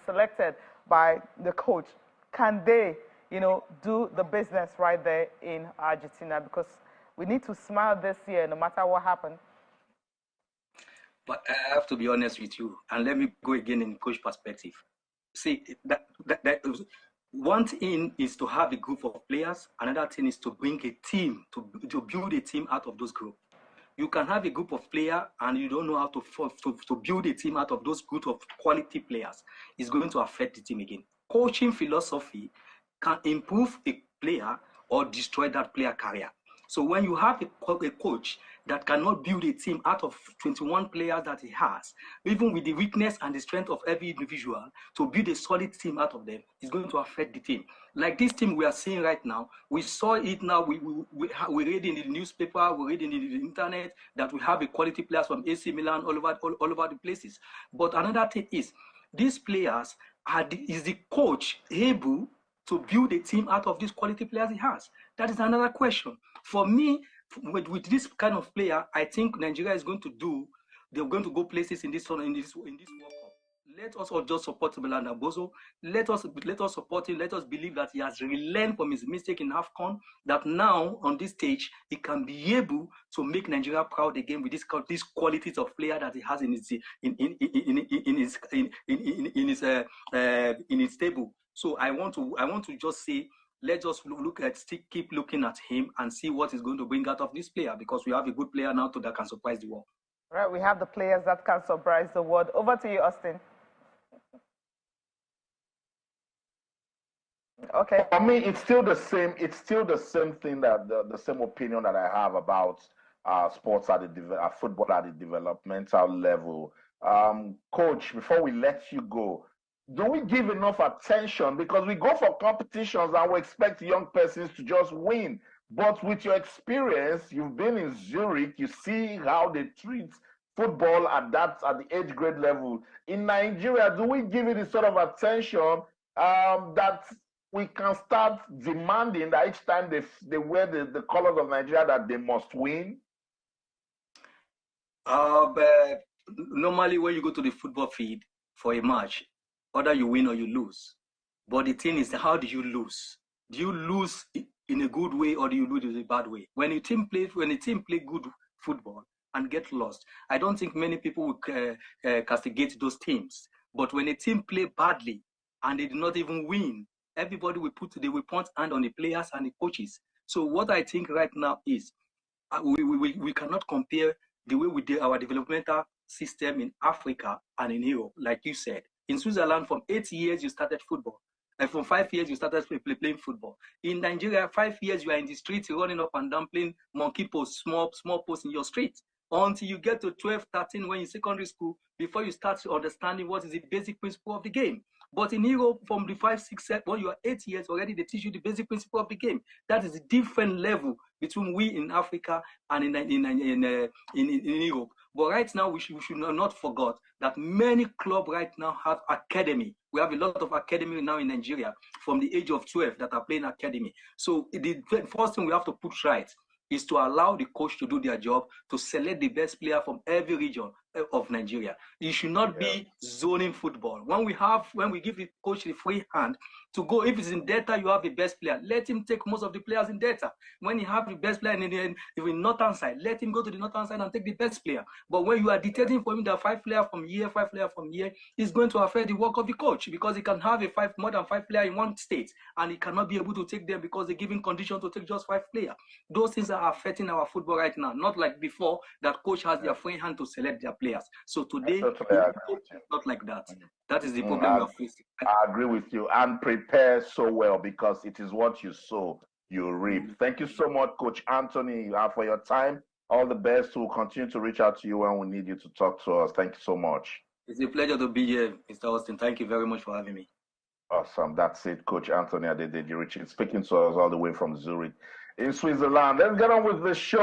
selected by the coach, can they, do the business right there in Argentina? Because we need to smile this year no matter what happens. But I have to be honest with you, and let me go again in coach perspective. See, that one thing is to have a group of players. Another thing is to bring a team, to build a team out of those groups. You can have a group of players and you don't know how to build a team out of those group of quality players. It's going to affect the team again. Coaching philosophy can improve a player or destroy that player career. So when you have a coach that cannot build a team out of 21 players that he has, even with the weakness and the strength of every individual, to build a solid team out of them, is going to affect the team. Like this team we are seeing right now, we saw it now, we read in the newspaper, we read in the internet that we have a quality players from AC Milan all over the places. But another thing is, these players, is the coach able to build a team out of these quality players he has? That is another question. For me, with this kind of player, I think Nigeria is going to do, they're going to go places in this World Cup. Let us all just support Belanda Bozo. Let us support him. Let us believe that he has learned from his mistake in Afcon, that now on this stage, he can be able to make Nigeria proud again with these qualities of player that he has in his table. So I want to just say, let's just keep looking at him and see what he's going to bring out of this player, because we have a good player now that can surprise the world. Right, we have the players that can surprise the world. Over to you, Austin. Okay. For me, it's still the same. It's still the same thing, that the same opinion that I have about sports at the football at the developmental level. Coach, before we let you go, do we give enough attention? Because we go for competitions and we expect young persons to just win. But with your experience, you've been in Zurich, you see how they treat football at the age grade level. In Nigeria, do we give it the sort of attention that we can start demanding that each time they wear the colors of Nigeria that they must win? But normally when you go to the football field for a match, whether you win or you lose. But the thing is, how do you lose? Do you lose in a good way or do you lose in a bad way? When a team play good football and get lost, I don't think many people will castigate those teams. But when a team play badly and they do not even win, everybody will point hand on the players and the coaches. So what I think right now is we cannot compare the way we did our developmental system in Africa and in Europe, like you said. In Switzerland, from 8 years, you started football. And from 5 years, you started playing football. In Nigeria, 5 years, you are in the streets, running up and down, playing monkey post, small posts in your street. Until you get to 12, 13, when you're in secondary school, before you start understanding what is the basic principle of the game. But in Europe, from the 5, 6, 7, when you are 8 years already, they teach you the basic principle of the game. That is a different level between we in Africa and in Europe. But right now, we should not forget that many clubs right now have academy. We have a lot of academy now in Nigeria from the age of 12 that are playing academy. So the first thing we have to put right is to allow the coach to do their job, to select the best player from every region of Nigeria. It should not be zoning football. When we give the coach the free hand to go, if it's in Delta, you have the best player. Let him take most of the players in Delta. When you have the best player in the northern side, let him go to the northern side and take the best player. But when you are dictating for him that 5 players from here, 5 players from here, it's going to affect the work of the coach, because he can have more than 5 players in one state and he cannot be able to take them because they're given condition to take just 5 players. Those things are affecting our football right now, not like before that coach has their free hand to select their players. So today, not like that. That is the problem we are facing. I agree with you. And prepare so well, because it is what you sow, you reap. Thank you so much, Coach Anthony, for your time. All the best. We'll continue to reach out to you when we need you to talk to us. Thank you so much. It's a pleasure to be here, Mr. Austin. Thank you very much for having me. Awesome. That's it, Coach Anthony Adedeji Richard, speaking to us all the way from Zurich in Switzerland. Let's get on with the show.